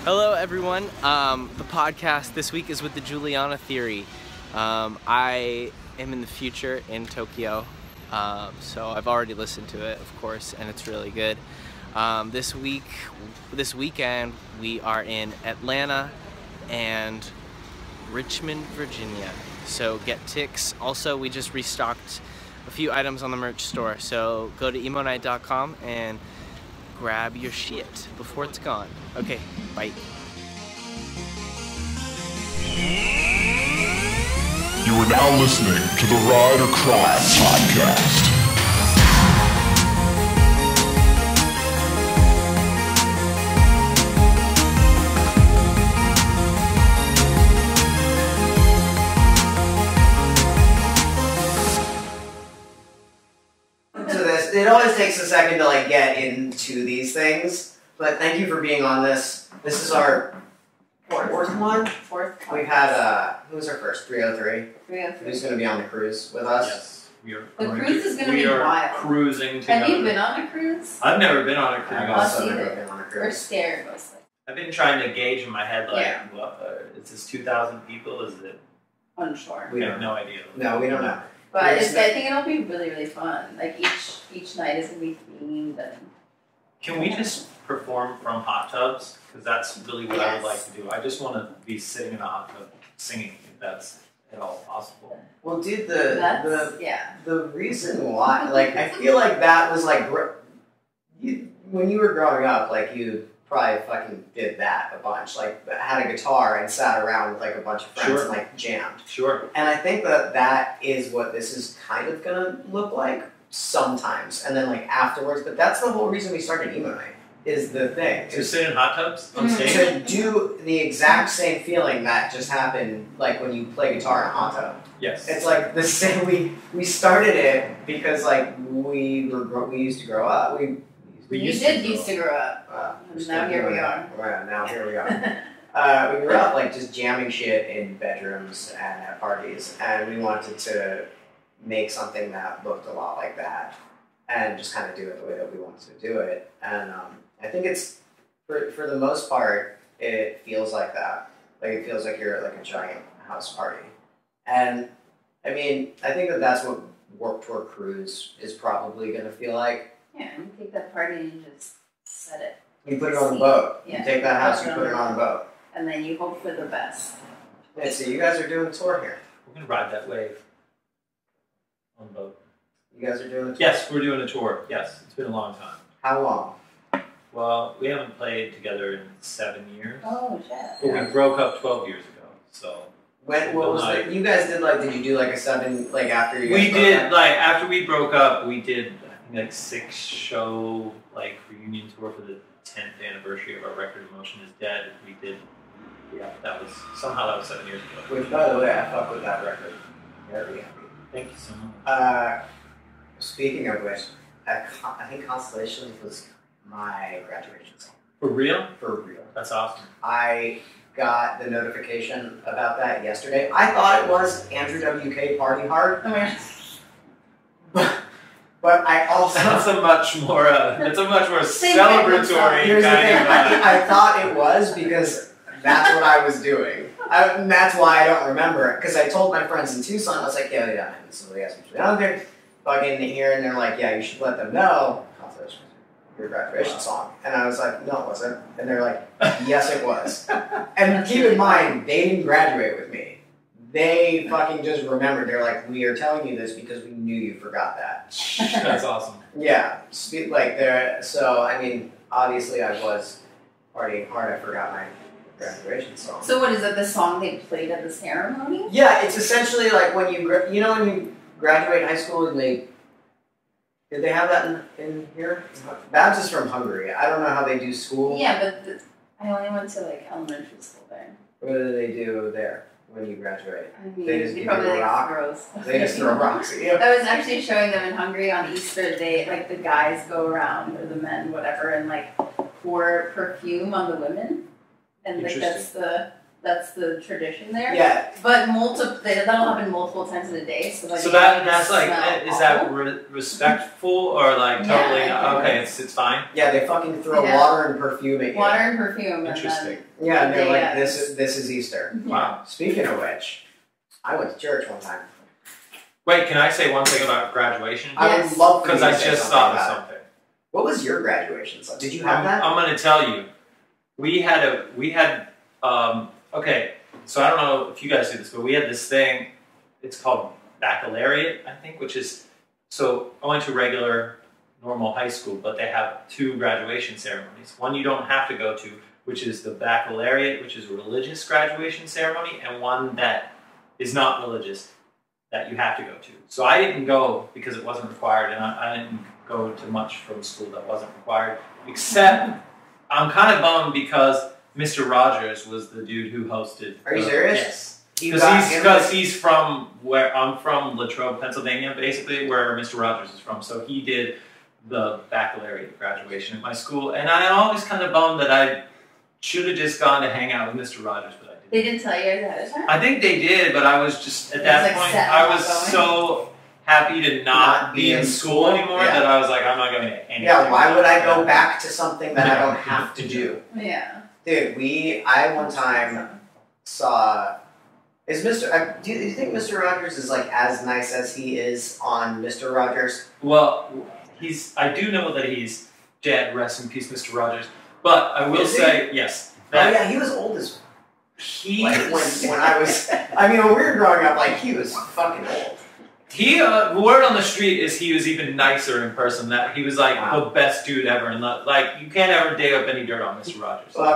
Hello everyone. The podcast this week is with the Juliana Theory. I am in the future in Tokyo, so I've already listened to it, of course, and it's really good. This weekend, we are in Atlanta and Richmond, Virginia. So get ticks. Also, we just restocked a few items on the merch store, so go to emonite.com and grab your shit before it's gone. Okay, bye. You are now listening to the Ride or Cry podcast. It always takes a second to get into these things, but thank you for being on this. This is our fourth one. We've had who's our first? 303. 303. Who's going to be on the cruise with us? Yes, we are. The cruise is going to be wild. Cruising together. Have you been on a cruise? I've never been on a cruise. I've also never been on a cruise. We're scared mostly. I've been trying to gauge in my head, is this 2,000 people? Is it? Unsure. We have no idea. No, we don't know. But I think it'll be really, really fun. Like each night is gonna be themed. And can we just perform from hot tubs? Because that's really what I would like to do. I just want to be sitting in a hot tub singing, if that's at all possible. Well, dude, the reason why, I feel like that was when you were growing up, you probably fucking did that a bunch. Had a guitar and sat around with a bunch of friends and jammed. Sure. And I think that is what this is kind of gonna look like sometimes, and then afterwards. But that's the whole reason we started Emo Night. Is the thing to sit in hot tubs on stage to do the exact same feeling that just happened when you play guitar in a hot tub. Yes. It's the same. We started it because we used to grow up. We used to grow up. Now here we are. Right, now here we are. We grew up just jamming shit in bedrooms and at parties, and we wanted to make something that looked a lot like that, and just kind of do it the way that we wanted to do it. And I think it's for the most part, it feels like that. It feels like you're at a giant house party, and I mean, I think that's what Warped Tour Cruise is probably going to feel like. Yeah, and take that party and just set it. You put it on the boat. Yeah. You take that house, you put it on the boat. And then you hope for the best. Yeah, so you guys are doing a tour here. We're going to ride that wave on the boat. You guys are doing a tour? Yes, we're doing a tour. Yes, it's been a long time. How long? Well, we haven't played together in 7 years. Oh, shit. But we broke up 12 years ago, so... What was it? You guys did, did you do a 7, after you guys We did, after we broke up, we did... 6-show reunion tour for the 10th anniversary of our record Emotion Is Dead. We did, that was 7 years ago. Which, by the way, I fuck with that record. Very happy. Thank you so much. Speaking of which, I think Constellations was my graduation song. For real? For real. That's awesome. I got the notification about that yesterday. I thought it was Andrew WK Party Hard. Oh my God. But I also... That's a much more celebratory Here's the thing. of... I thought it was because that's what I was doing. And that's why I don't remember it. Because I told my friends in Tucson, I was like, yeah, somebody asked me to be on there, fucking here, and they're like, yeah, you should let them know your graduation song. And I was like, no, it wasn't. And they're like, yes, it was. And keep in mind, they didn't graduate with me. They fucking just remembered. They're like, we are telling you this because we knew you forgot that. That's awesome. Yeah. So, I mean, obviously I was partying hard. I forgot my graduation song. So what is it, the song they played at the ceremony? Yeah, it's essentially when you graduate high school and did they have that in here? Babs is from Hungary. I don't know how they do school. Yeah, but I only went to elementary school there. What do they do there? When you graduate, I mean, they just give you probably a rock. They just throw rocks at you. I was actually showing them in Hungary on Easter. They the guys go around, or the men, whatever, and pour perfume on the women, and that's the that's the tradition there. Yeah. But that'll happen multiple times in a day. So like that's like, smell is that awful. Respectful or like totally? Yeah, Okay, it's fine. Yeah, they fucking throw Yeah. water and perfume at you. Water and perfume. Interesting. Yeah, and they're They, like, this is Easter. Wow. Speaking of which, I went to church one time. Wait, can I say one thing about graduation? I Yes. would love for you Because to I say just something thought of about it. something. What was your graduation? Did you have that? I'm going to tell you. We had okay, so I don't know if you guys do this, but we had this thing, it's called baccalaureate, I think, which is, so I went to regular, normal high school, but they have 2 graduation ceremonies. One you don't have to go to, which is the baccalaureate, which is a religious graduation ceremony, and one that is not religious, that you have to go to. So I didn't go because it wasn't required, and I didn't go to much from school that wasn't required, except I'm kind of bummed because Mr. Rogers was the dude who hosted. Are you serious? Yes. Because Because he's from where I'm from, Latrobe, Pennsylvania, basically, where Mr. Rogers is from. So he did the baccalaureate graduation at my school, and I'm always kind of bummed that I should have just gone to hang out with Mr. Rogers, but I didn't. They didn't tell you guys ahead of time? I think they did, but I was just at that like point. set I on was going. so happy to not be in school anymore Yeah. that I was like, I'm not going to anything. Yeah, why would I go else. back to something that I don't have to do? Yeah. Dude, I one time saw, do you think Mr. Rogers is like as nice as he is on Mr. Rogers? Well, I do know that he's dead. Rest in peace, Mr. Rogers. But I will Is he? say, yes, Oh that yeah, he was old as he like when I was. I mean, when we were growing up, like he was fucking old. the word on the street is he was even nicer in person. That he was like Wow. the best dude ever, and like you can't ever dig up any dirt on Mr. Rogers. Well,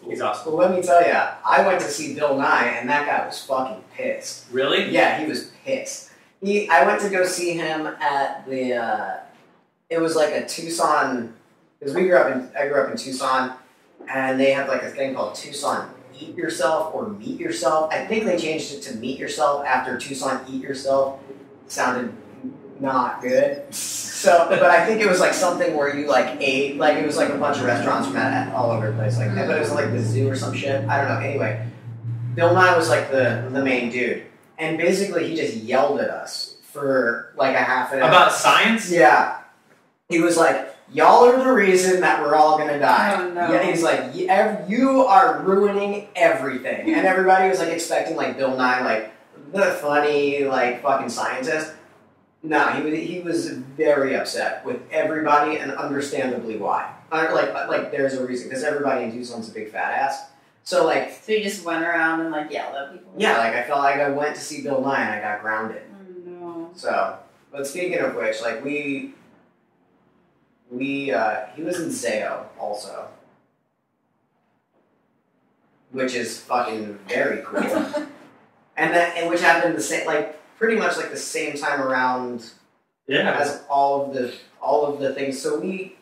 He's awesome. Well, let me tell you, I went to see Bill Nye, and that guy was fucking pissed. Really? Yeah, he was pissed. I went to go see him at the. It was like a Tucson, because I grew up in Tucson, and they had like a thing called Tucson Eat Yourself or Meet Yourself. I think they changed it to Meet Yourself after Tucson Eat Yourself sounded not good. So, but I think it was like something where you like ate, like it was like a bunch of restaurants from all over the place like that. But it was like the zoo or some shit. I don't know. Anyway, Bill Nye was like the main dude, and basically he just yelled at us for like a half an hour. About science? Yeah. He was like, y'all are the reason that we're all gonna die. Oh, no. Yeah, he's like, you are ruining everything. And everybody was like expecting like Bill Nye, like the funny, like fucking scientist. No, he was very upset with everybody, and understandably why. Like there's a reason, because everybody in Tucson's a big fat ass. So like, So you just went around and like yelled at people? yeah, like I felt like I went to see Bill Nye and I got grounded. Oh no. So, but speaking of which, like he was in Zayo also, which is fucking very cool. and which happened the same, like pretty much like the same time around Yeah. as all of the things. So like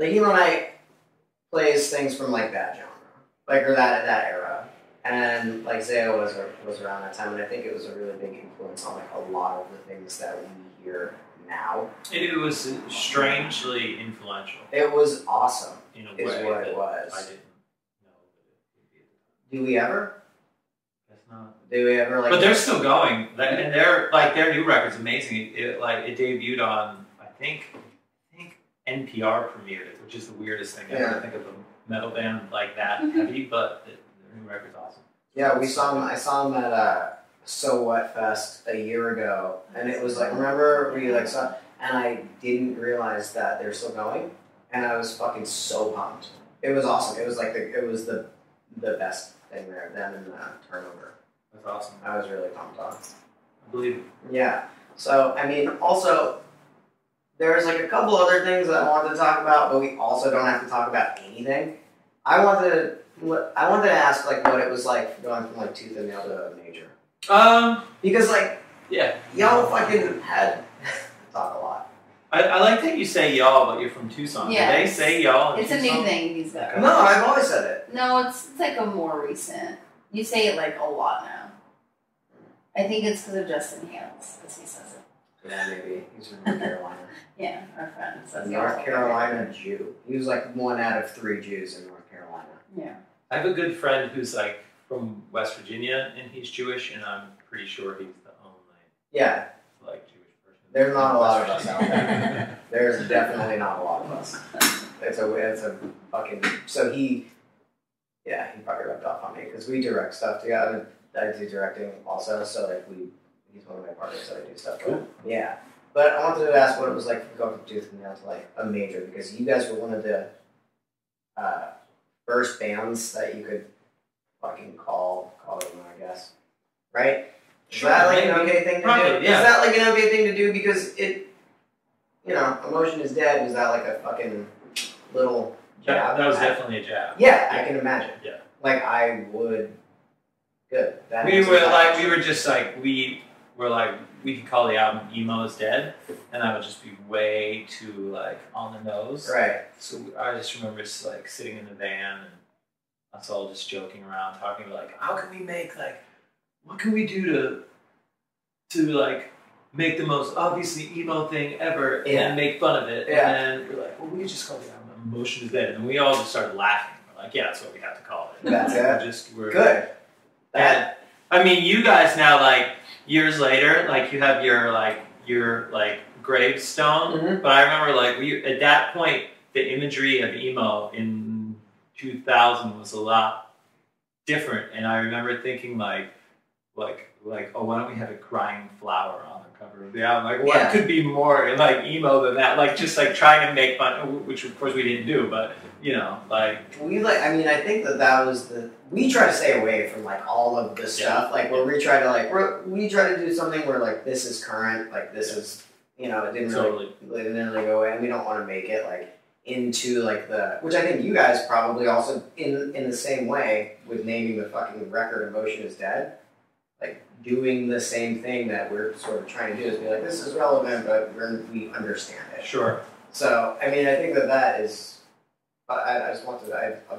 Hemo Nite plays things from like that genre, like or that era, and like Zayo was around that time, and I think it was a really big influence on like a lot of the things that we hear now. It was strangely influential It was awesome, in a is way what it that was. I didn't know that it would be. Do we ever? That's not. Do we ever like? But they're still going, and their new record's amazing. It debuted on I think NPR premiered it, which is the weirdest thing ever Yeah. to think of a metal band like that heavy. But their new record's awesome. Yeah, I saw him at So What Fest a year ago, and it was like, remember we like saw, and I didn't realize that they're still going, and I was fucking so pumped. It was awesome. It was like the best thing there. Them and Turnover. That's awesome. I was really pumped on. I believe it. Yeah. So I mean, also there's like a couple other things that I wanted to talk about, but we also don't have to talk about anything. I wanted to ask like what it was like going from like tooth and nail to major. Because like Yeah. y'all fucking had talk a lot. I like that you say y'all, but you're from Tucson. Yeah, Do they say y'all? in It's a Tucson? new thing these days. No, I've always said it. No, it's like a more recent. You say it like a lot now. I think it's because of Justin Hales, because he says it. Yeah, maybe he's from North Carolina. Yeah, our friend says it. North Carolina Jew. He was like 1 out of 3 Jews in North Carolina. Yeah. I have a good friend who's like from West Virginia, and he's Jewish, and I'm pretty sure he's the only like Jewish person. There's not a lot of us out there. There's definitely not a lot of us. It's a fucking. So he probably rubbed off on me because we direct stuff together. I do directing also, so like he's one of my partners that I do stuff with. Yeah, but I wanted to ask what it was like going from Tooth and Nail to like a major, because you guys were one of the first bands that you could fucking call them, I guess, right? Sure, is that like an okay thing to probably, do? Yeah. Is that like an okay thing to do because it, Emotion is Dead, was that like a fucking little jab? That was definitely a jab. Yeah, I can imagine. Yeah. Like I would. Good. We could call the album Emo is Dead, and that would just be way too like on the nose. Right. So I just remember just like sitting in the van and us all just joking around, talking about like, how can we make like, what can we do to like make the most obviously emo thing ever and then make fun of it. Yeah. And then we're like, well, we could just call the album Emotion is Dead. And then we all just started laughing. We're like, yeah, that's what we have to call it. That's it. We're Good. And I mean, you guys now, like years later, like you have your gravestone. Mm-hmm. But I remember, like at that point, the imagery of emo in 2000 was a lot different, and I remember thinking like, oh, why don't we have a crying flower on the cover of the album? Like, what could be more like emo than that? Like, just like trying to make fun, which of course we didn't do, but I think that was we try to stay away from like all of the stuff, like where we try to do something where like this is current, like this is, it didn't really go away, and we don't want to make it like into like which I think you guys probably also in the same way with naming the fucking record Emotion is Dead, like doing the same thing that we're sort of trying to do is be like, this is relevant, but we understand it. Sure. So I mean, I think that is. I've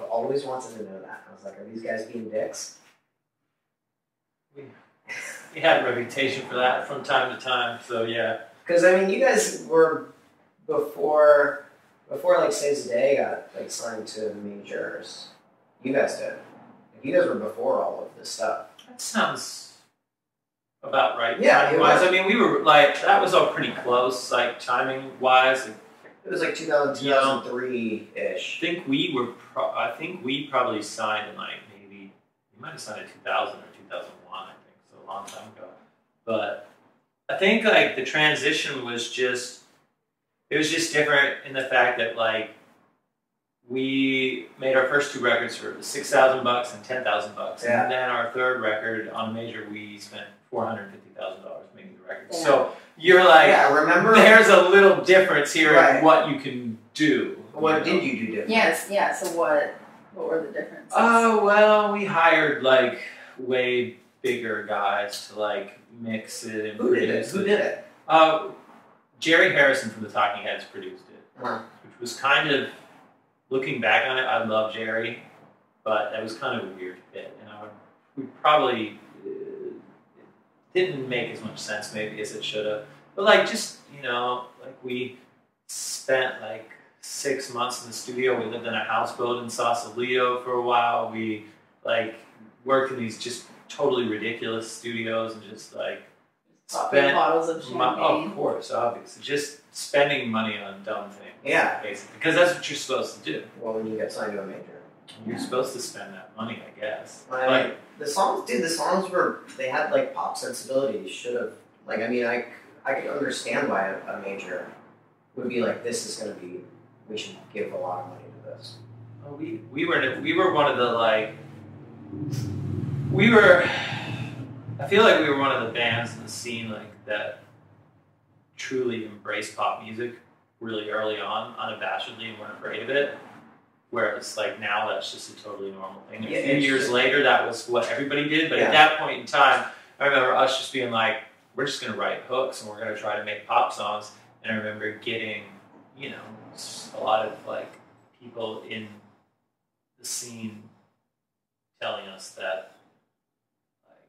always wanted to know that. I was like, are these guys being dicks? We had a reputation for that from time to time, so yeah. Because I mean, you guys were before like Saves the Day got like signed to majors. You guys did. You guys were before all of this stuff. That sounds about right. Yeah, it was. I mean, we were like, that was all pretty close, like timing wise. It was like 2003-ish. I think we probably signed in like maybe, we might have signed in 2000 or 2001, I think, so a long time ago. But I think like the transition was just, it was just different in the fact that like we made our first two records for $6,000 and $10,000, and then our third record on a major we spent $450,000 making the record. Yeah. So you're like, remember? There's a little difference here in what you can do. What did you do different? Yes, yeah. So what were the differences? Oh well, we hired like way bigger guys to like mix it and produce it. Who did it? Jerry Harrison from the Talking Heads produced it, which was kind of, looking back on it, I love Jerry, but that was kind of a weird fit, and we probably didn't make as much sense maybe as it should have. But like just, like we spent like 6 months in the studio. We lived in a houseboat in Sausalito for a while. We like worked in these just totally ridiculous studios and just like spent bottles of champagne. Of course, obviously. Just spending money on dumb things. Yeah. Basically. Because that's what you're supposed to do. Well, when you get signed to a major. You're supposed to spend that money, I guess. Like the songs they had like pop sensibility. Should have, like, I mean, I could understand why a major would be like, this is going to be, we should give a lot of money to this. Well, we were one of the like, I feel like we were one of the bands in the scene like that truly embraced pop music really early on, unabashedly, and weren't afraid of it. Whereas, like, now that's just a totally normal thing. A few years later, that was what everybody did. But at that point in time, I remember us just being like, we're just going to write hooks and we're going to try to make pop songs. And I remember getting, a lot of, like, people in the scene telling us that, like,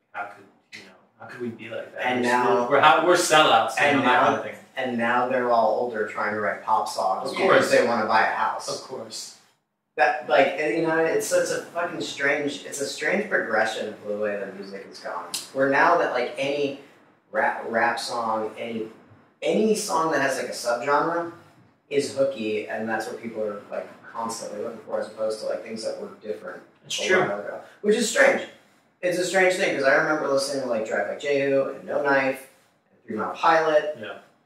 how could we be like that? And now we're sellouts. And that kind of thing. And now they're all older trying to write pop songs because they want to buy a house. Of course. That, like, it's such a fucking strange, it's a strange progression of the way that music has gone. Where now that, like, any rap song, any song that has, like, a subgenre is hooky, and that's what people are, like, constantly looking for, as opposed to, like, things that were different. It's true. A while ago. Which is strange. It's a strange thing, because I remember listening to, like, Drive Like Jehu, and No Knife, and 3 Mile Pilot,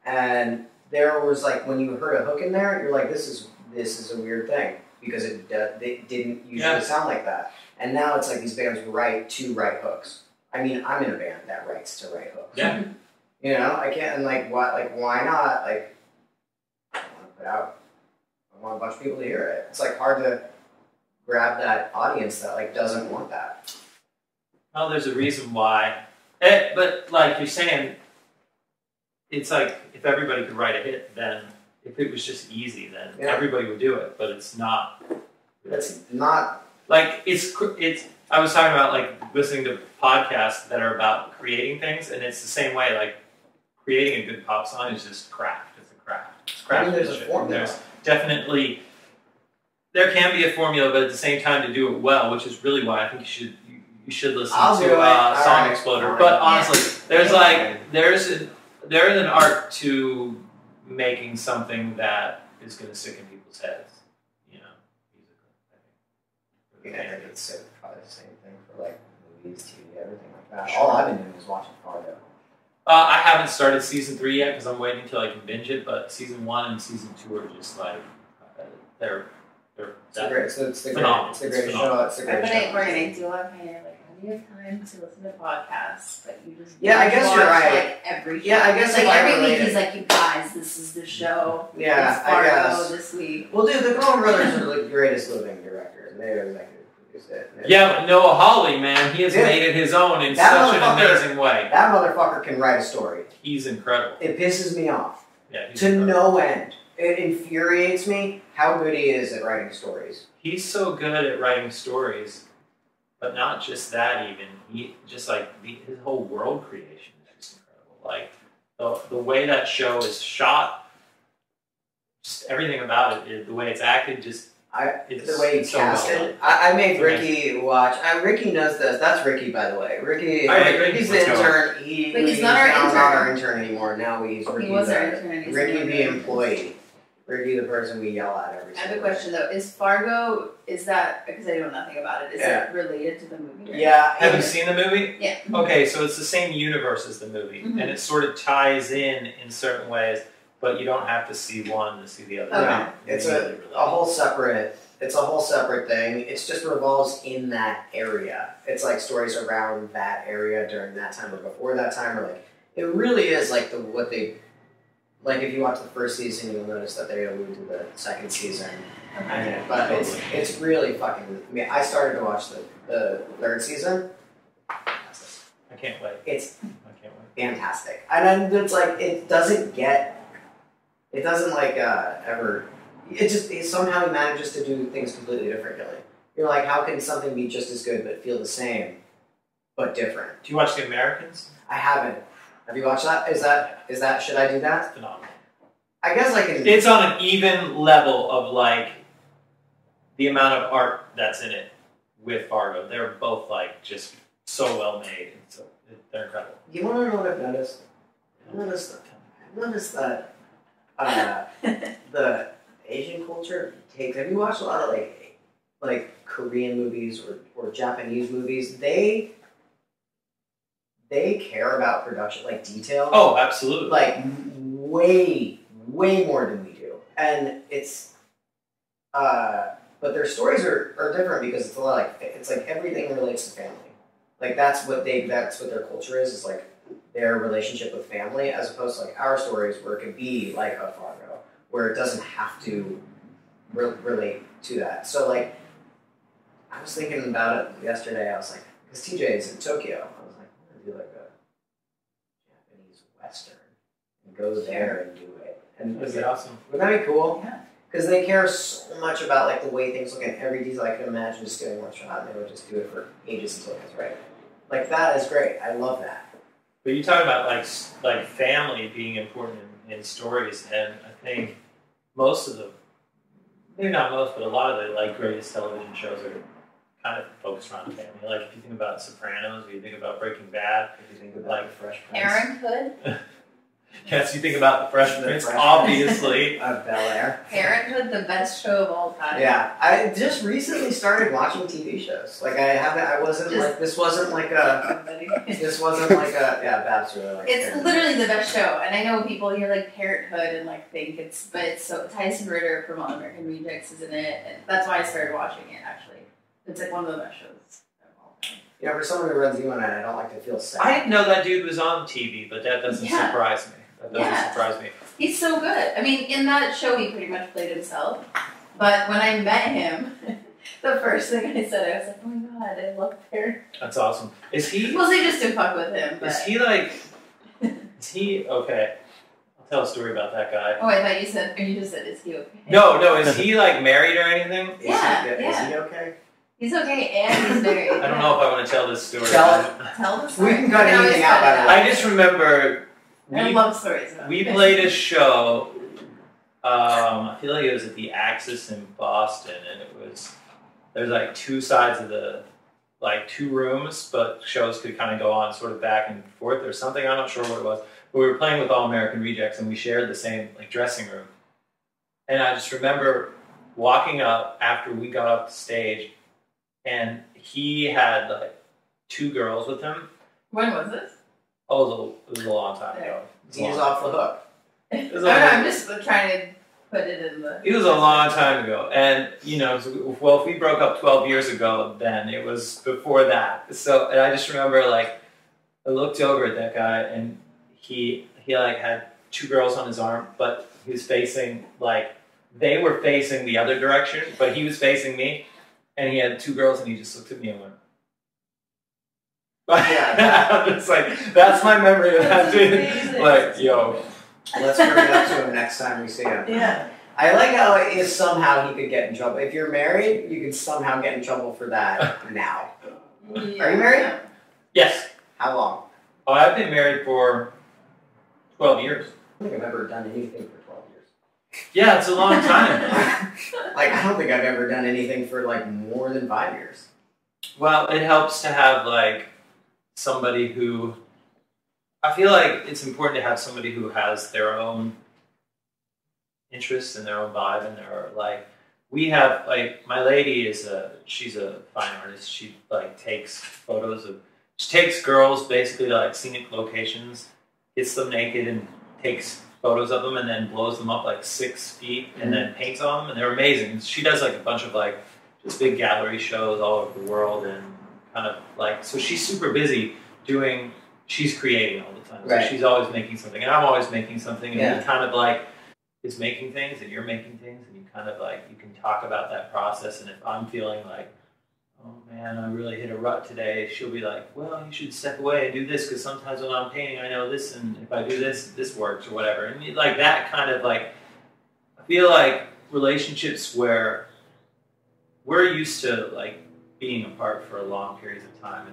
and there was, like, when you heard a hook in there, you're like, this is a weird thing. Because they didn't usually sound like that. And now it's like these bands write to write hooks. I mean, I'm in a band that writes to write hooks. Yeah. You know, I can't, and like, what, like, why not? Like, I want to put out, I want a bunch of people to hear it. It's like hard to grab that audience that like doesn't want that. Well, there's a reason why. But like you're saying, it's like if everybody could write a hit, then if it was just easy, then everybody would do it. But it's not. It's not. Like, it's. I was talking about, like, listening to podcasts that are about creating things, and it's the same way. Like, creating a good pop song is just craft. It's a craft. It's craft. I mean, there's a formula. There's definitely. There can be a formula, but at the same time, to do it well, which is really why I think you should listen to Song Exploder. Right. But honestly, there's an art to making something that is going to stick in people's heads, you know, musically. I think it's probably the same thing for like movies, TV, everything like that. Sure. All I've been doing is watching Fargo. I haven't started season 3 yet because I'm waiting until I can binge it. But season 1 and season 2 are just like they're phenomenal. It's the greatest show. It's the greatest show. We're gonna do it. Like, how do you have time to listen to podcasts? But you just I guess you're right. Like every show. I guess like every week he's like, you guys, this is the show. Yeah, it's Fargo I guess this week. Well, dude, the Coen Brothers are the greatest living directors, and they're executive produced it. Yeah, but Noah Hawley, man, he has made it his own in such an amazing way. That motherfucker can write a story. He's incredible. It pisses me off. Yeah, to no end. It infuriates me how good he is at writing stories. He's so good at writing stories, but not just that. Even he just like his whole world creation is just incredible. Like the way that show is shot, just everything about it, the way it's acted, the way he casted. I made Ricky watch. Ricky knows this. That's Ricky, by the way. Ricky's the intern. He's not our intern anymore. Now he's Ricky. He was our intern. Ricky the employee. Ricky the person we yell at every. I have a question though. Is Fargo? Is that because I know nothing about it? Is it related to the movie? Right? Yeah. Have you seen the movie? Yeah. Okay, so it's the same universe as the movie, and it sort of ties in certain ways. But you don't have to see one to see the other. Okay. It's a whole separate. It's a whole separate thing. It just revolves in that area. It's like stories around that area during that time or before that time, or like it really is like what they. Like if you watch the first season, you'll notice that they allude to the second season. Okay. But it's really fucking. I mean, I started to watch the third season. I can't wait. I can't wait. Fantastic, and then it's like it doesn't like ever. It somehow he manages to do things completely differently. You're like, how can something be just as good but feel the same, but different? Do you watch The Americans? I haven't. Have you watched that? Is that? Should I do that? It's phenomenal. I guess I can. It's on an even level of like the amount of art that's in it with Fargo. They're both like just so well made. So they're incredible. You want to know what I've noticed? I've noticed that the Asian culture takes. Have you watched a lot of like Korean movies or Japanese movies? They care about production, like detail. Oh, absolutely. Like way more than we do, and it's but their stories are different because it's a lot like it's like everything relates to family. Like that's what their culture is like their relationship with family, as opposed to like our stories where it could be like a Fargo, where it doesn't have to relate to that. So like, I was thinking about it yesterday. I was like, because TJ is in Tokyo, I was like, I'm gonna do like a Japanese Western and go there and do it. And that'd be awesome. Wouldn't that be cool? Yeah. Because they care so much about like the way things look in every detail. I can imagine just doing one shot and they would just do it for ages until it gets right. Like that is great. I love that. But you talk about like family being important in stories, and I think most of maybe not most, but a lot of the like greatest television shows are kind of focused around family. Like if you think about Sopranos, or you think about Breaking Bad, If you think about like the Fresh Prince Parenthood. yes, you think about the Fresh Prince, obviously. of Bel Air. Parenthood, the best show of all time. Yeah, I just recently started watching TV shows. Like I wasn't like this wasn't like a yeah, Babs really like It's Parenthood. literally the best show, and I know people hear like Parenthood and like think but it's so Tyson Ritter from All American Rejects is in it, and that's why I started watching it. Actually, it's like one of the best shows of all time. You know, for someone who runs UNN, I don't like to feel sad. I didn't know that dude was on TV, but that doesn't Yeah. surprise me. That doesn't Yeah. surprise me. He's so good. I mean, in that show, he pretty much played himself. But when I met him, the first thing I said, I was like, "Oh my god, I love Parenthood." That's awesome. Is he? Mostly just to fuck with him. But... Is he like? Is he okay? I'll tell a story about that guy. Oh, I thought you said, or you just said, "Is he okay?" No. Is he like married or anything? Is Yeah, he, yeah. Is he okay? He's okay, and he's married. I don't know if I want to tell this story. Tell it. Tell the story. We can cut You always anything out, cut by it the way. I just remember I love stories. About we it. played a show. I feel like it was at the Axis in Boston, and there's like two sides of the like two rooms, but shows could kind of go on sort of back and forth or something. I'm not sure what it was, but we were playing with All American Rejects, and we shared the same like dressing room. And I just remember walking up after we got off the stage, and he had like two girls with him. When was this? Oh, it was a long time ago. He's off the hook. It was No, a long- I'm just trying to put it in the. It was a long time ago, and you know, well, if we broke up 12 years ago, then it was before that. So, and I just remember, like, I looked over at that guy, and he like had two girls on his arm, but he was facing like they were facing the other direction, but he was facing me, and he had two girls, and he just looked at me and went. Yeah, I'm just like, that's my memory of that That's dude. amazing. Like, yo, Let's bring it up to him next time we see him. Yeah. I like how it is somehow he could get in trouble. If you're married, you could somehow get in trouble for that now. Are you married? yes. How long? Oh, I've been married for 12 years. I don't think I've ever done anything for 12 years. Yeah, it's a long time. Like, I don't think I've ever done anything for, like, more than 5 years. Well, it helps to have, like, somebody who... I feel like it's important to have somebody who has their own interests and their own vibe, and their, like... We have, like, my lady she's a fine artist. She, like, takes photos of... She takes girls, basically, to, like, scenic locations, gets them naked, and takes photos of them, and then blows them up, like, 6 feet, and then paints on them, and they're amazing. She does, like, a bunch of, like, just big gallery shows all over the world, and kind of, like... So she's super busy doing... She's creating all the time. So Right. she's always making something, and I'm always making something, and Yeah. we kind of, like... is making things, and you're making things, and you kind of, like... You can talk about that process, and if I'm feeling like... Oh man, I really hit a rut today. She'll be like, well, you should step away and do this, because sometimes when I'm painting, I know this, and if I do this, this works, or whatever. And like that kind of like, I feel like relationships where we're used to like being apart for long periods of time,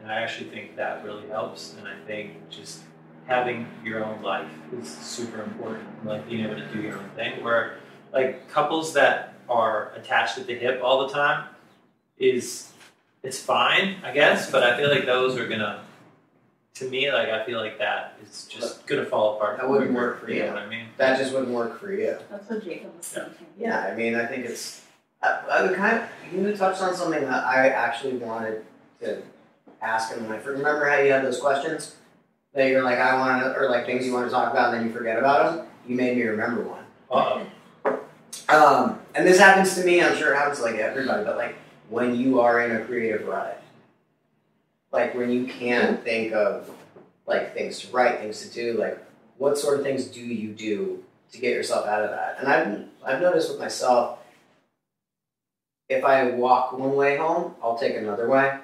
and I actually think that really helps. And I think just having your own life is super important, like being able to do your own thing. Where like couples that are attached at the hip all the time, it's fine, I guess, but I feel like those are gonna, to me, like I feel like that is just gonna fall apart. That wouldn't work for You you. know what I mean? That just wouldn't work for you. That's what Jacob was thinking. Yeah, I mean, I think it's... I would kind of... You touched on something that I actually wanted to ask him when I first... Remember how you had those questions? That you're like, I want to... Or like things you want to talk about and then you forget about them? You made me remember one. Uh-oh. And this happens to me, I'm sure it happens to like everybody, but like when you are in a creative rut, like when you can't think of like things to write, things to do, like what sort of things do you do to get yourself out of that? And I've noticed with myself, if I walk one way home, I'll take another way.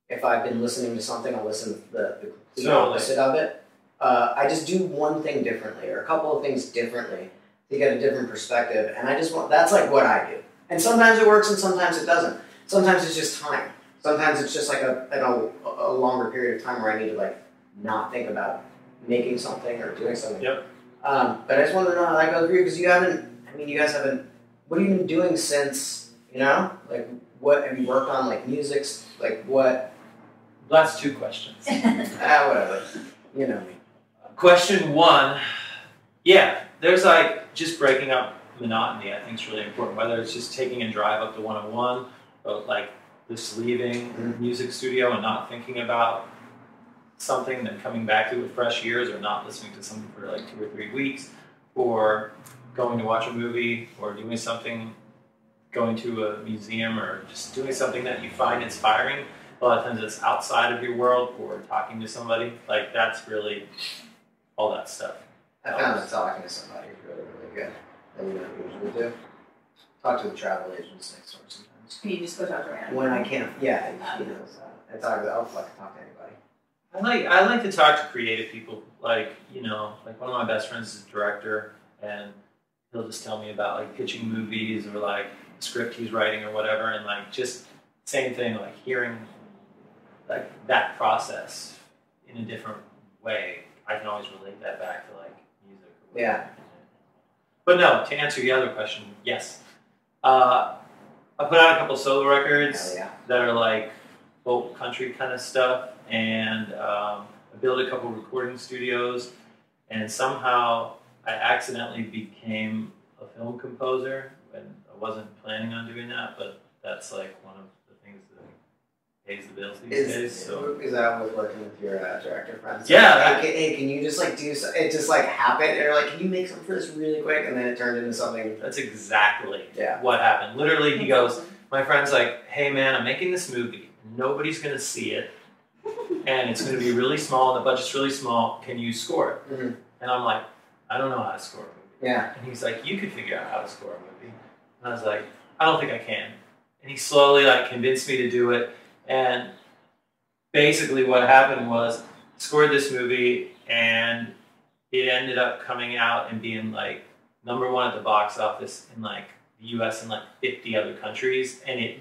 If I've been listening to something, I'll listen to the complete opposite of it. I just do one thing differently, or a couple of things differently, to get a different perspective, and I just want, that's like what I do. And sometimes it works and sometimes it doesn't. Sometimes it's just time. Sometimes it's just like a longer period of time where I need to like not think about making something or doing something. Yep. But I just want to know how that goes for you, because you guys haven't, what have you been doing since, you know? Like, what have you worked on, like, music? Like, what? Last two questions. Whatever. You know me. Question one, yeah, there's like just breaking up monotony. I think is really important. Whether it's just taking a drive up to 101, or like just leaving the music studio and not thinking about something, then coming back to it with fresh ears, or not listening to something for like 2 or 3 weeks, or going to watch a movie, or doing something, going to a museum, or just doing something that you find inspiring. A lot of times it's outside of your world, or talking to somebody. Like that's really all that stuff. I found that talking to somebody is really, really good. That we don't usually do. Talk to the travel agents next door sometimes. You just go talk to random. When I can't, yeah, he knows that. I talk to, I'll fucking talk to anybody. I like to talk to creative people. Like, you know, like one of my best friends is a director, and he'll just tell me about like pitching movies or like a script he's writing or whatever, and like just same thing, like hearing like that process in a different way. I can always relate that back to like music. Or Yeah. But no, to answer your other question, yes. I put out a couple solo records that are like folk country kind of stuff, and I built a couple recording studios, and somehow I accidentally became a film composer when I wasn't planning on doing that, but that's like one of the things that pays the bills these days. So is that with working with your director friends? Yeah. Like, hey, can you just like do so, it? Just like happened, and you're like, can you make something for this really quick? And then it turned into something. that's exactly Yeah. what happened. Literally, he goes, my friend's like, hey man, I'm making this movie. Nobody's going to see it. And it's going to be really small, and the budget's really small. Can you score it? Mm-hmm. And I'm like, I don't know how to score a movie. Yeah. And he's like, you could figure out how to score a movie. And I was like, I don't think I can. And he slowly like convinced me to do it. And basically what happened was I scored this movie, and it ended up coming out and being like #1 at the box office in like the US and like 50 other countries. And it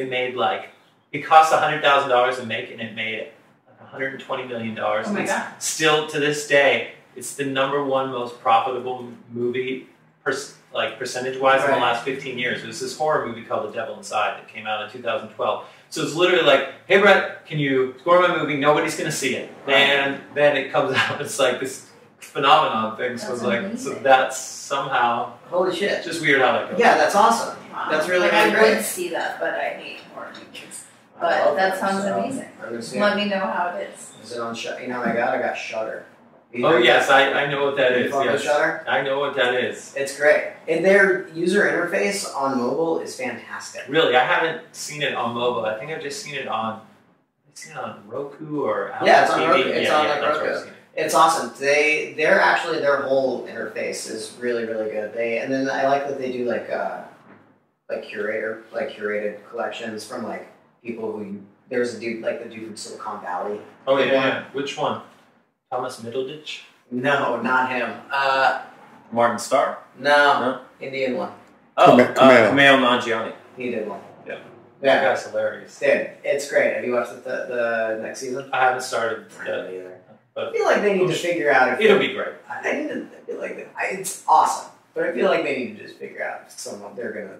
made like, it cost $100,000 to make, and it made like $120 million. Oh my God. Still to this day, it's the #1 most profitable movie, percentage-wise in the last 15 years. There's this horror movie called The Devil Inside that came out in 2012. So it's literally like, hey Brett, can you score my movie? Nobody's going to see it. And then it comes out, it's like this phenomenon thing. So it's like, so that's somehow, Holy shit. just weird how that goes. Yeah, that's awesome. Wow. That's really, like, really I great. would see that, but I hate horror movies. I But love that them, sounds so amazing. I'm gonna see Let it. me know how it is. Is it on Shudder? You know what I got Shudder. Oh yes, I know what that You is. fuck with Yes. Shudder? I know what that is. It's great. And their user interface on mobile is fantastic. Really, I haven't seen it on mobile. I think I've just seen it on Roku or Apple Yeah, it's on TV. Roku. It's on like that's where I've Roku. seen it. It's awesome. They're actually, their whole interface is really, really good. And then I like that they do like curated collections from like people who, there's a dude, like the dude from Silicon Valley. Oh yeah. Which one? Thomas Middleditch? No, not him. Martin Starr? No, Indian one. Oh, Kumail. Kumail Nanjiani. He did one. That Yeah, guy's hilarious. dude, it's great. Have you watched the next season? I haven't started I yet, haven't either. I but feel like they need to figure out if it'll be great. I feel like it's awesome, but I feel like they need to just figure out if someone they're gonna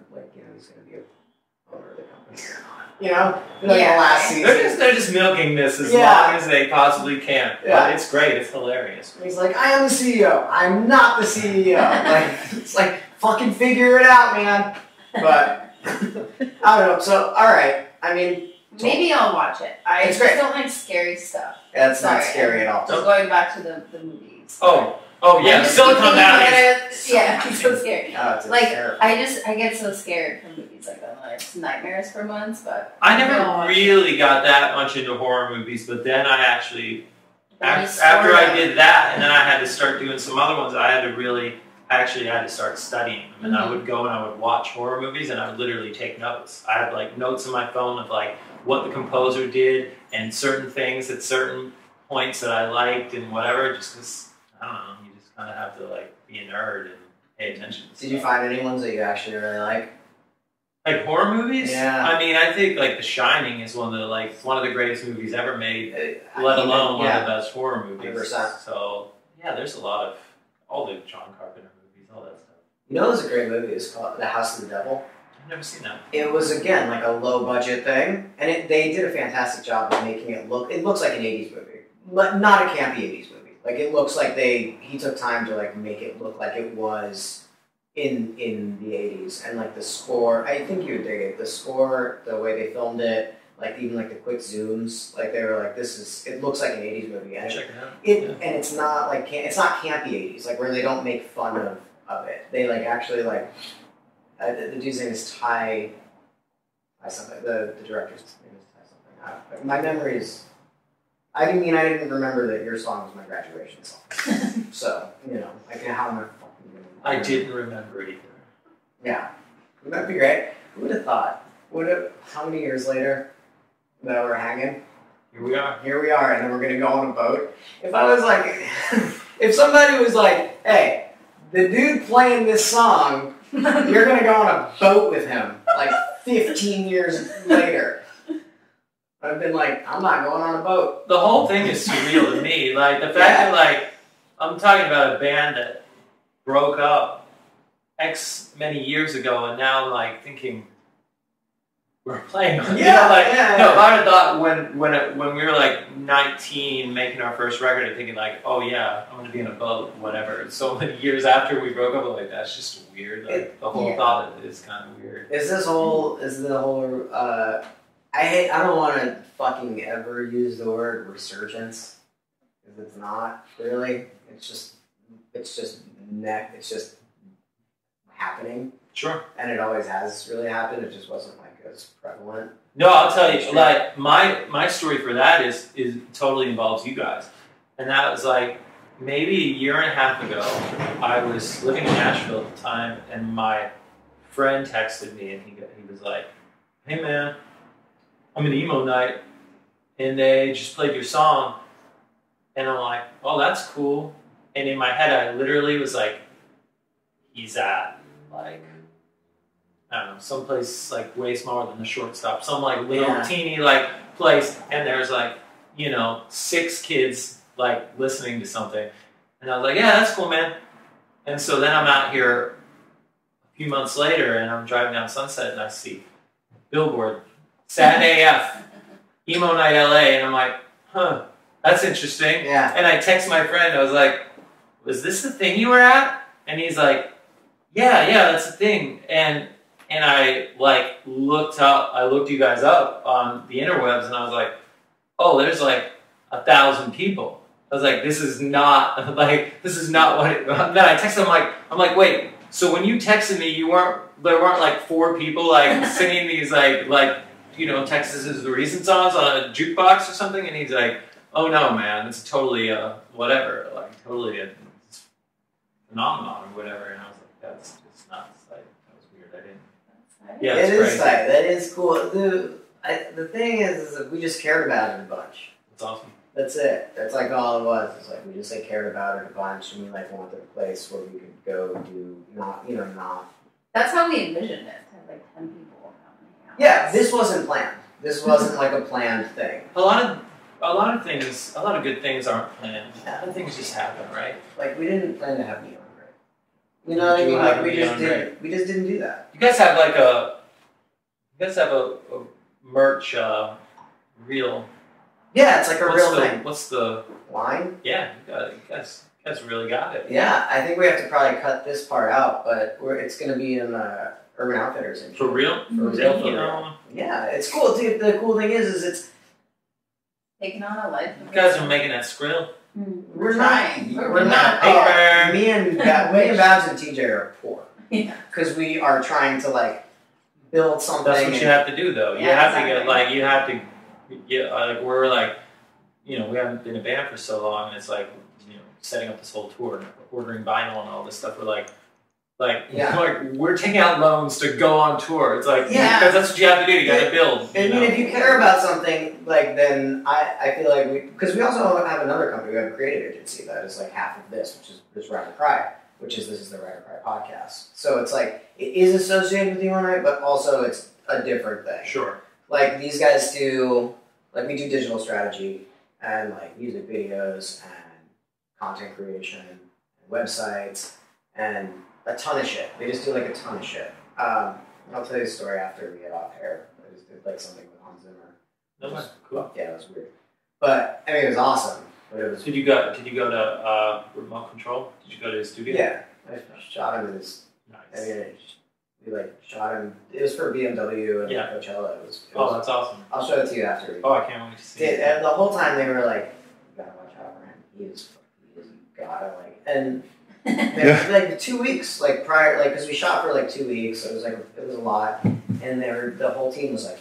he's gonna be a owner of the company or not. You know, like Yeah. the last season. They're just milking this as Yeah. long as they possibly can. Yeah. But it's great. It's hilarious. He's like, I am the CEO. I'm not the CEO. Like it's like fucking figure it out, man. But I don't know. So all right. I mean, Maybe I'll watch it. I It's just great. don't like scary stuff. that's not Sorry, scary at all. Just going back to the movies. Oh I yeah. just Silicon keep Valley. thinking is that yeah, it's so scary. Oh, it's Like terrible. I get so scared from movies like that. Like, it's nightmares for months. But I I'll never watch it. really got that much into horror movies, but then I actually, Then you after I start- did that, and then I had to start doing some other ones, I had to start studying them. And I would go and I would watch horror movies, and I would literally take notes. I had like notes on my phone of like what the composer did and certain things at certain points that I liked and whatever, just because, I don't know, you just kind of have to like be a nerd and pay attention to Did you stuff. find any ones that you actually really like? Like horror movies? Yeah. I mean, I think like The Shining is one of the greatest movies ever made, let alone one of the best horror movies. 100%. So yeah, there's a lot of all the John Carpenter movies, all that stuff. You know, it was a great movie. It's called The House of the Devil. I've never seen that. It was, again, like a low-budget thing, and they did a fantastic job of making it look... It looks like an 80s movie, but not a campy 80s movie. Like, it looks like he took time to, like, make it look like it was in the 80s. And, like, the score... I think you would dig it. The score, the way they filmed it, like, even, like, the quick zooms, like, they were like, it looks like an 80s movie. And Check it out. And it's not, like, it's not campy 80s, like, where they don't make fun of it. They, like, actually, like... the dude's name is Ty something. The director's name is Ty something. My memory is... I didn't remember that your song was my graduation song. So, like, how am I fucking doing? I didn't remember it either. Yeah. Wouldn't that be great? Who would have thought? How many years later that we're hanging? Here we are. Here we are, and then we're going to go on a boat. If I was like... if somebody was like, hey, the dude playing this song... You're going to go on a boat with him, like, 15 years later. I've been like, I'm not going on a boat. The whole thing is surreal to me. Like, the fact that, like, I'm talking about a band that broke up X many years ago, and now I'm, like, thinking, we're playing. Yeah, No, yeah. if I had thought when we were, like, 19, making our first record, and thinking, like, oh, yeah, I'm going to be in a boat, whatever. So many years after we broke up, I'm like, that's just weird. Like, the whole thought of it is kind of weird. I don't want to fucking ever use the word resurgence, because it's not really. It's just happening. Sure. And it always has really happened. It just wasn't, like, as prevalent. No, I'll tell you, like, my story for that is totally involves you guys. And that was, like, maybe a year and a half ago, I was living in Nashville at the time, and my friend texted me, and he was like, hey, man, I'm in emo night, and they just played your song. And I'm like, oh, that's cool. And in my head, I literally was like, he's at, like, I don't know, someplace, like, way smaller than the Shortstop. Some, like, little teeny, like, place. And there's, like, 6 kids, like, listening to something. And I was like, yeah, that's cool, man. And so then I'm out here a few months later, and I'm driving down Sunset, and I see billboard, Sad AF, Emo Night LA. And I'm like, huh, that's interesting. Yeah. And I text my friend, I was like, was this the thing you were at? And he's like, yeah, that's the thing. And I, like, looked you guys up on the interwebs, and I was like, oh, there's, like, 1,000 people. I was like, this is not what it... Then I texted him, I'm like, wait, so when you texted me, there weren't, like, 4 people, like, singing these, like, Texas is the Reason songs on a jukebox or something? And he's like, oh, no, man, it's totally, whatever, like, totally a phenomenon or whatever. And I was like, that's just nuts. Like, that was weird. I didn't... Yeah, it is crazy. tight. That is cool. The thing is that we just cared about it a bunch. That's awesome. That's it. That's, like, all it was. It's like we just, like, cared about it a bunch, and we, like, wanted a place where we could go do not. That's how we envisioned it. To have, like, 10 people come and hang out. Yeah, this wasn't planned. This wasn't, like, a planned thing. A lot of good things aren't planned. A lot of things just happen, right? Like, we didn't plan to have neon, right? You know what I mean? Like, we just didn't do that. You guys have like a merch reel. Yeah, it's like a real thing. What's the line? Yeah, you guys really got it. Yeah, I think we have to probably cut this part out, but it's going to be in Urban Outfitters. For real? For real. Yeah, it's cool. Dude, the cool thing is it's taking on a life. You guys are making that skrill. We're trying. We're not. Paper. Me and Babs and TJ are poor. Yeah. Because we are trying to, like, build something. That's what you have to do, though. You Yeah, have exactly. to get, like, you have to get, like, we're, like, we haven't been a band for so long, and it's, like, setting up this whole tour, and ordering vinyl and all this stuff. We're, like, we're taking out loans to go on tour. It's like, because that's what you have to do. You got to build. I mean, if you care about something, like, then I feel like because we also have another company. We have a creative agency that is like half of this, which is this Ride or Cry, this is the Ride or Cry podcast. So it's like it is associated with Human Right, but also it's a different thing. Sure. Like these guys do, like we do digital strategy and like music videos and content creation and websites and a ton of shit. They just do like a ton of shit. I'll tell you the story after we get off air. I just did like something with Hans Zimmer. No, that's cool. Yeah, it was weird. But I mean, it was awesome. But it was. Did you go to remote control? Did you go to his studio? Yeah, I shot him in his. Nice. I mean, we like shot him. It was for BMW and Coachella. It was, that's awesome. I'll show it to you after. Oh, I can't wait to see it. And the whole time they were like, "You gotta watch out for him. He is you gotta like." And like 2 weeks, like prior, like because we shot for like 2 weeks, so it was a lot. And the whole team was like,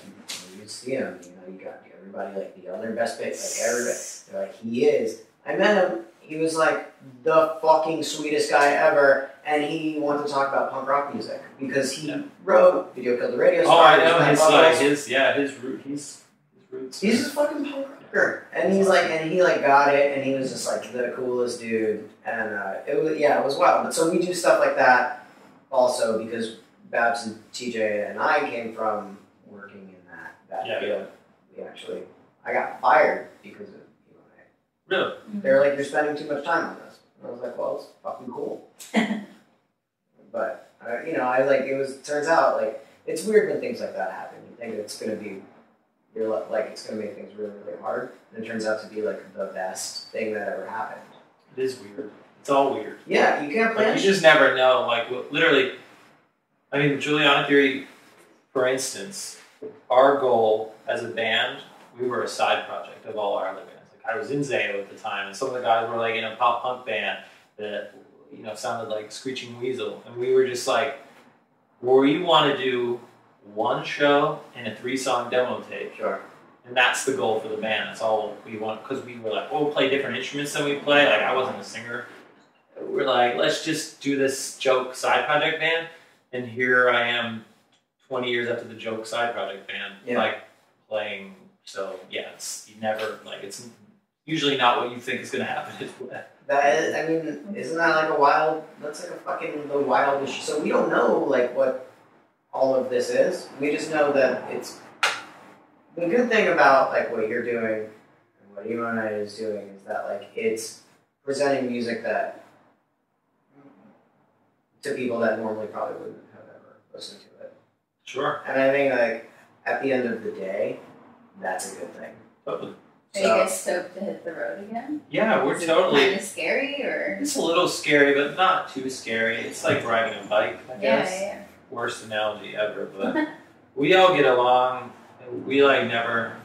"You see him, you got everybody like the other best bit, like everybody." They're like, "He is." I met him. He was like the fucking sweetest guy ever, and he wanted to talk about punk rock music because he wrote "Video Killed the Radio Star." Oh, I know his roots. He's a fucking punk rocker, and he got it, and he was just like the coolest dude, and it was wild. But so we do stuff like that also because Babs and TJ and I came from working in that field. We I got fired because of. Really? They're like, "You're spending too much time on this." And I was like, "Well, it's fucking cool." But turns out like it's weird when things like that happen. You think it's gonna be, it's gonna make things really, really hard, and it turns out to be like the best thing that ever happened. It is weird. It's all weird. Yeah, you can't plan. Like, you just never know. Like literally, I mean, Juliana Theory, for instance, our goal as a band, we were a side project of all our other bands. I was in Zayo at the time, and some of the guys were like in a pop punk band that sounded like Screeching Weasel, and we were just like, we want to do one show and a 3-song demo tape, sure, and that's the goal for the band. That's all we want, because we were like, we'll play different instruments than we play. Like I wasn't a singer. We're like, let's just do this joke side project band, and here I am, 20 years after the joke side project band, like playing. So yeah, it's usually not what you think is going to happen. Isn't that like a wild? That's like a fucking the wildest. So we don't know like what all of this is. We just know that it's the good thing about like what you're doing and what Nite is doing is that like it's presenting music that to people that normally probably wouldn't have ever listened to it. Sure. And I think like at the end of the day, that's a good thing. Totally. Are you guys stoked to hit the road again? Yeah, we're Is totally. It kind of scary, or it's a little scary, but not too scary. It's like riding a bike, I guess. Yeah. Worst analogy ever, but we all get along. We never.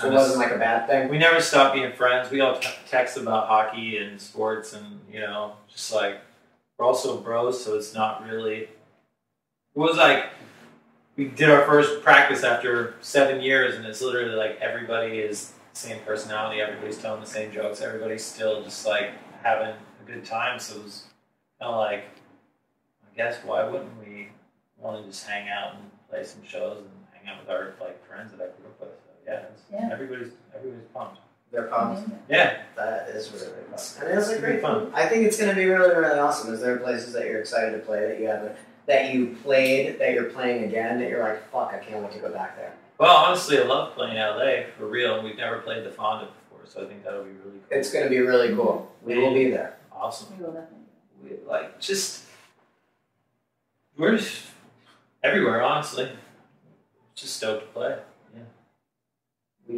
It wasn't like a bad thing. We never stopped being friends. We all text about hockey and sports, and just like we're also bros, so it's not really. It was like we did our first practice after 7 years, and it's literally like everybody is. Same personality, everybody's telling the same jokes, everybody's still just like having a good time, so it was kind of like, I guess why wouldn't we want to just hang out and play some shows and hang out with our friends that I grew up with. So everybody's pumped. They're pumped. Yeah. That is really fun. And it's great fun. I think it's going to be really, really awesome. Is there places that you're excited to play that you haven't, that you played, that you're playing again, that you're like, fuck, I can't wait to go back there? Well, honestly, I love playing LA for real, and we've never played the Fonda before, so I think that'll be really cool. It's going to be really cool. We will be there. Awesome. We will definitely. We're just everywhere, honestly. Just stoked to play. Yeah. We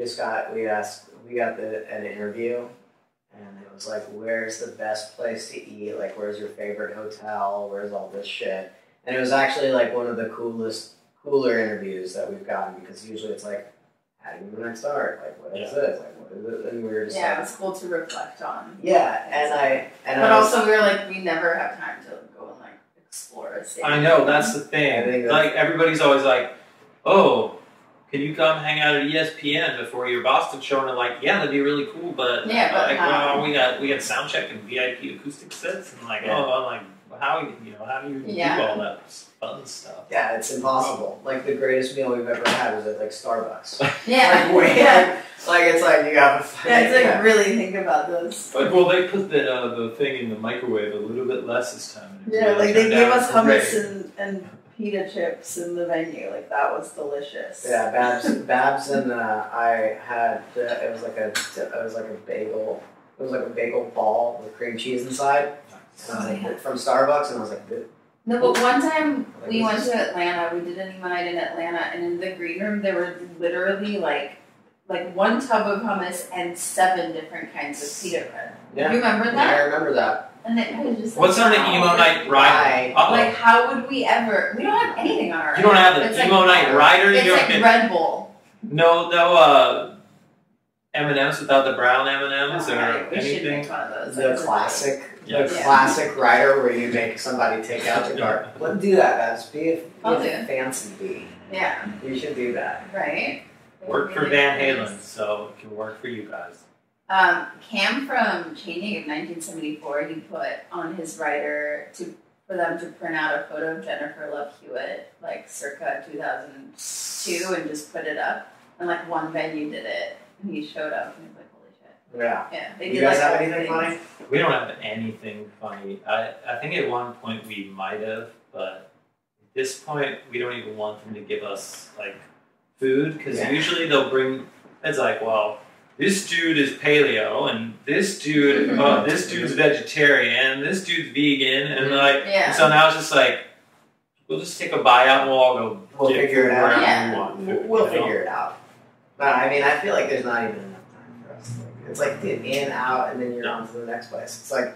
got an interview, and it was like, where's the best place to eat? Like, where's your favorite hotel? Where's all this shit? And it was actually like one of the cooler interviews that we've gotten, because usually it's like, how do you start? Like, what is this? Like, what is it? And we were just it's cool to reflect on. Yeah, but also we were like, we never have time to go and explore a city. I know, that's the thing. Everybody's always like, oh, can you come hang out at ESPN before your Boston show? And I'm like, yeah, that'd be really cool, but we got sound check and VIP acoustic sets, and how do you do all that fun stuff? Yeah, it's impossible. Like the greatest meal we've ever had was at Starbucks. Yeah, it's like you got to really think about this. But they put the thing in the microwave a little bit less this time. Yeah, they gave us hummus and pita chips in the venue. That was delicious. Yeah, Babs and I had it was like a bagel. It was like a bagel ball with cream cheese inside. And I was from Starbucks, and I was like, No, but one time we went to Atlanta, we did an emo night in Atlanta, and in the green room there were literally like one tub of hummus and 7 different kinds of pita bread. Yeah. You remember Yeah, that? I remember that. And it was just What's on the emo night rider? Uh-oh. Like, how would we ever? We don't have anything on our. You don't have the It's emo night rider? It's You like don't Red Bull. No M&M's without the brown M&M's or Alright, we should anything? make one of those. The classic, Yeah. classic rider where you make somebody take out the cart. Let's do that, guys. Be I'll a do it. fancy bee. Yeah. You should do that. Right. Worked for Van Halen, so it can work for you guys. Cam from Chaining of 1974, he put on his rider for them to print out a photo of Jennifer Love Hewitt, like circa 2002, and just put it up. And like one venue did it, and he showed up, and he was like, "Holy shit!" Yeah. Yeah. They You did guys like have all anything things. funny? We don't have anything funny. I think at one point we might have, but at this point we don't even want them to give us like food because usually they'll bring. It's like, well, this dude is paleo, and this dude, this dude's vegetarian, this dude's vegan, and like, and so now it's just like, we'll just take a buyout and we'll all go. We'll figure it out. Yeah. We want food, We'll you know? figure it out. But I mean, I feel like there's not even enough time for us. It's like get in, out, and then you're on to the next place. It's like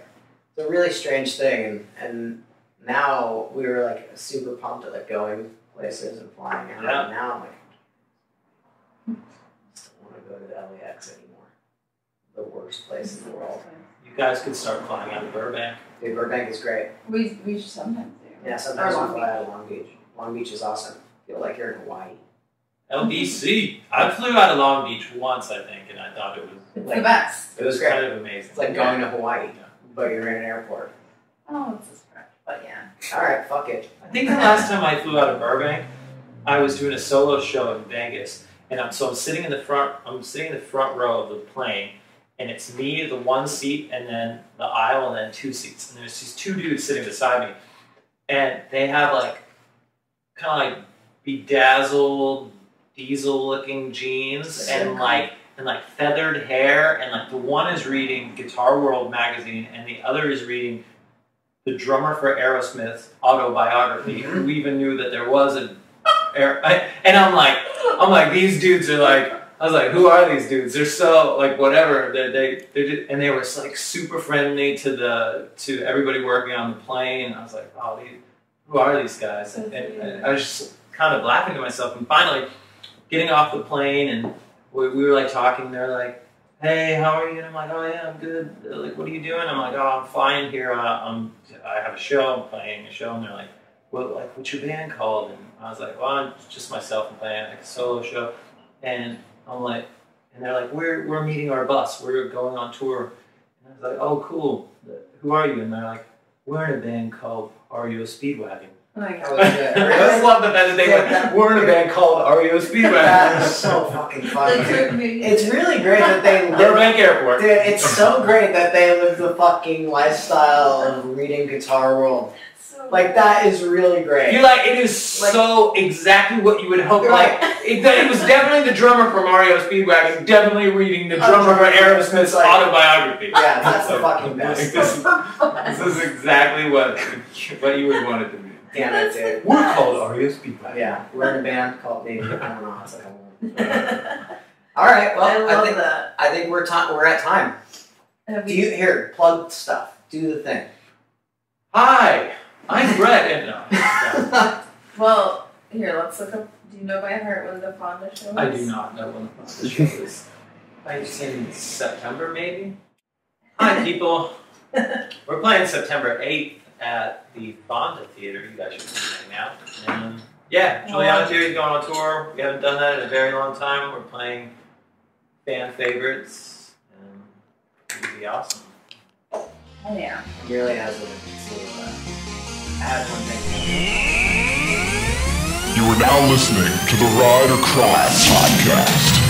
it's a really strange thing, and now we were like super pumped at like going places and flying out. Yeah. And now I'm like, I just don't want to go to the LAX anymore. The worst place in the world. You guys could start flying out of Burbank. Dude, Burbank is great. We sometimes do. Yeah, sometimes Or we Long fly out of Long Beach. Long Beach is awesome. Feel like you're in Hawaii. LBC. I flew out of Long Beach once, I think, and I thought it was It's the best. It was kind great. of amazing. It's like going to Hawaii, Yeah. but you're in an airport. Oh, it's a stretch, but yeah. All right, fuck it. I think the last time I flew out of Burbank, I was doing a solo show in Vegas, and I'm sitting in the front. I'm sitting in the front row of the plane, and it's me, the one seat, and then the aisle, and then 2 seats. And there's these 2 dudes sitting beside me, and they have like kind of like bedazzled diesel-looking jeans and like feathered hair, and like the one is reading Guitar World magazine, and the other is reading the drummer for Aerosmith's autobiography, who even knew that there was and I'm like, these dudes are like, I was like, who are these dudes? They're so like whatever. They're just, and they were like super friendly to everybody working on the plane. I was like, oh, who are these guys? And I was just kind of laughing to myself. And finally, getting off the plane, and we were like talking. They're like, hey, how are you? And I'm like, oh yeah, I'm good. They're like, what are you doing? I'm like, oh, I'm flying here. I have a show. I'm playing a show. And they're like, well, like, what's your band called? And I was like, well, I'm just myself. I'm playing like a solo show. And I'm like, and they're like, we're meeting our bus. We're going on tour. And I was like, oh, cool. Who are you? And they're like, we're in a band called REO Speedwagon. Oh my That god. was good. I just love the fact that they went, we're in a band called REO Speedwagon. That's so fucking funny. It's really great that they live. Burbank Airport. Dude, it's so great that they live the fucking lifestyle of reading Guitar World. So Like, that is really great. You're like, it is so exactly what you would hope. Right. Like, it was definitely the drummer from REO Speedwagon, definitely reading the drummer for Aerosmith's Like- autobiography. Yeah, that's the fucking Like, best. this is exactly what you would want it to be. Damn it, dude. We're called REO Speedwagon. Yeah, we're in a band called maybe, I don't know, it's like a All right, well, I love that. I think we're at time. Have Do we- you here plug stuff? Do the thing. Hi, I'm Brett. And no. Well, here, let's look up. Do you know by heart when the Fonda show is? I do not know when the show is. I think in September, maybe. Hi, people. We're playing September 8th at the Fonda Theater. You guys should come hang out. And yeah, Juliana Theory is going on tour. We haven't done that in a very long time. We're playing fan favorites, and it'll be awesome. Oh, yeah. He really has to add one thing. You are now listening to the Ride or Cry podcast.